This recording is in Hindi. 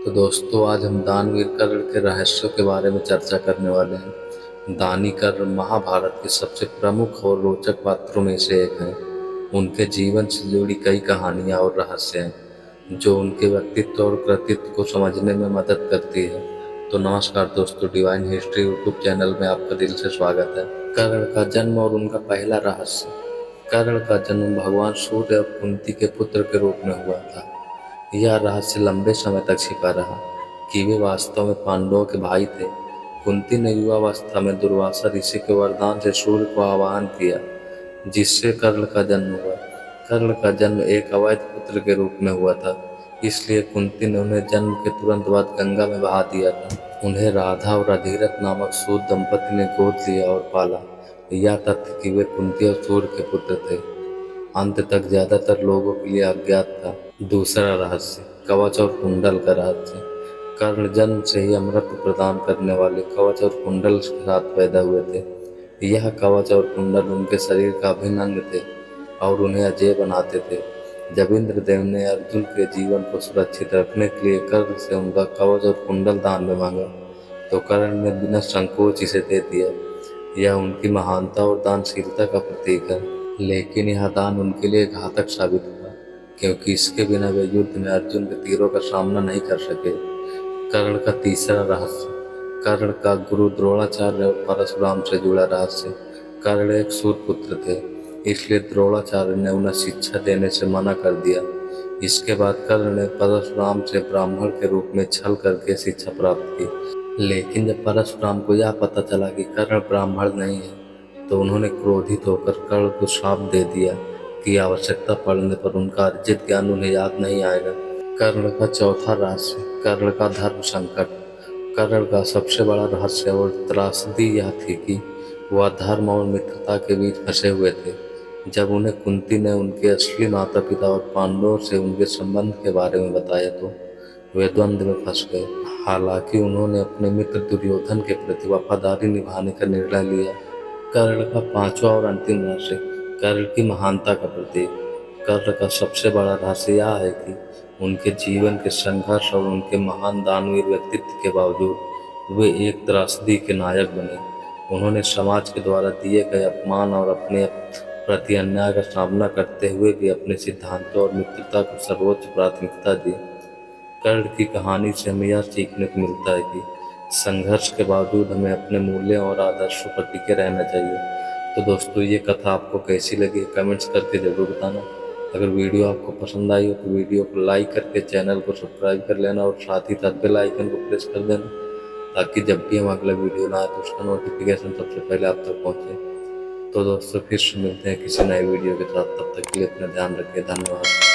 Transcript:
तो दोस्तों आज हम दानवीर कर्ण के रहस्यों के बारे में चर्चा करने वाले हैं। दानी कर्ण महाभारत के सबसे प्रमुख और रोचक पात्रों में से एक हैं। उनके जीवन से जुड़ी कई कहानियां और रहस्य हैं जो उनके व्यक्तित्व और कृतित्व को समझने में मदद करती है। तो नमस्कार दोस्तों, डिवाइन हिस्ट्री यूट्यूब चैनल में आपका दिल से स्वागत है। कर्ण का जन्म और उनका पहला रहस्य। कर्ण का जन्म भगवान सूर्य और कुंती के पुत्र के रूप में हुआ था। यह रहस्य लंबे समय तक छिपा रहा कि वे वास्तव में पांडवों के भाई थे। कुंती ने युवावस्था में दुर्वासा ऋषि के वरदान से सूर्य को आह्वान किया, जिससे कर्ण का जन्म हुआ। कर्ण का जन्म एक अवैध पुत्र के रूप में हुआ था, इसलिए कुंती ने उन्हें जन्म के तुरंत बाद गंगा में बहा दिया था। उन्हें राधा और अधिरथ नामक सूत दंपति ने गोद लिया और पाला। यह तथ्य कि वे कुंती और सूर्य के पुत्र थे अंत तक ज्यादातर लोगों के लिए अज्ञात था। दूसरा रहस्य, कवच और कुंडल का रहस्य। कर्ण जन्म से ही अमृत प्रदान करने वाले कवच और कुंडल के साथ पैदा हुए थे। यह कवच और कुंडल उनके शरीर का अभिन्न अंग थे और उन्हें अजेय बनाते थे। जब इंद्रदेव ने अर्जुन के जीवन को सुरक्षित रखने के लिए कर्ण से उनका कवच और कुंडल दान में मांगा, तो कर्ण ने बिना संकोच इसे दे दिया। यह उनकी महानता और दानशीलता का प्रतीक है। लेकिन यह दान उनके लिए घातक साबित हुआ, क्योंकि इसके बिना वे युद्ध में अर्जुन के तीरों का सामना नहीं कर सके। कर्ण का तीसरा रहस्य। कर्ण का गुरु द्रोणाचार्य और परशुराम से जुड़ा रहस्य। कर्ण एक सूर्यपुत्र थे, इसलिए द्रोणाचार्य ने उन्हें शिक्षा देने से मना कर दिया। इसके बाद कर्ण ने परशुराम से ब्राह्मण के रूप में छल करके शिक्षा प्राप्त की। लेकिन जब परशुराम को यह पता चला कि कर्ण ब्राह्मण नहीं है, तो उन्होंने क्रोधित होकर कर्ण को श्राप दे दिया कि आवश्यकता पड़ने पर उनका अर्जित ज्ञान उन्हें याद नहीं आएगा। कर्ण का चौथा रहस्य। कर्ण का धर्म संकट। कर्ण का सबसे बड़ा रहस्य और त्रासदी यह थी कि वह धर्म और मित्रता के बीच फंसे हुए थे। जब उन्हें कुंती ने उनके असली माता पिता और पांडवों से उनके संबंध के बारे में बताया, तो वे द्वंद्व में फंस गए। हालांकि उन्होंने अपने मित्र दुर्योधन के प्रति वफादारी निभाने का निर्णय लिया। कर्ण का पांचवा और अंतिम रहस्य। कर्ण की महानता का प्रतीक। कर्ण का सबसे बड़ा रहस्य यह है कि उनके जीवन के संघर्ष और उनके महान दानवीर व्यक्तित्व के बावजूद वे एक त्रासदी के नायक बने। उन्होंने समाज के द्वारा दिए गए अपमान और अपने प्रति अन्याय का सामना करते हुए भी अपने सिद्धांतों और मित्रता को सर्वोच्च प्राथमिकता दी। कर्ण की कहानी से हमें यह सीखने को मिलता है कि संघर्ष के बावजूद हमें अपने मूल्यों और आदर्शों पर टिके रहना चाहिए। तो दोस्तों, ये कथा आपको कैसी लगी कमेंट्स करके ज़रूर बताना। अगर वीडियो आपको पसंद आई हो तो वीडियो को लाइक करके चैनल को सब्सक्राइब कर लेना और साथ ही साथ बेल आइकन को प्रेस कर देना, ताकि जब भी हम अगला वीडियो लाएं तो उसका नोटिफिकेशन सबसे पहले आप तक पहुँचे। तो दोस्तों, फिर से मिलते हैं किसी नए वीडियो के साथ। तब तक के लिए अपना ध्यान रखिए। धन्यवाद।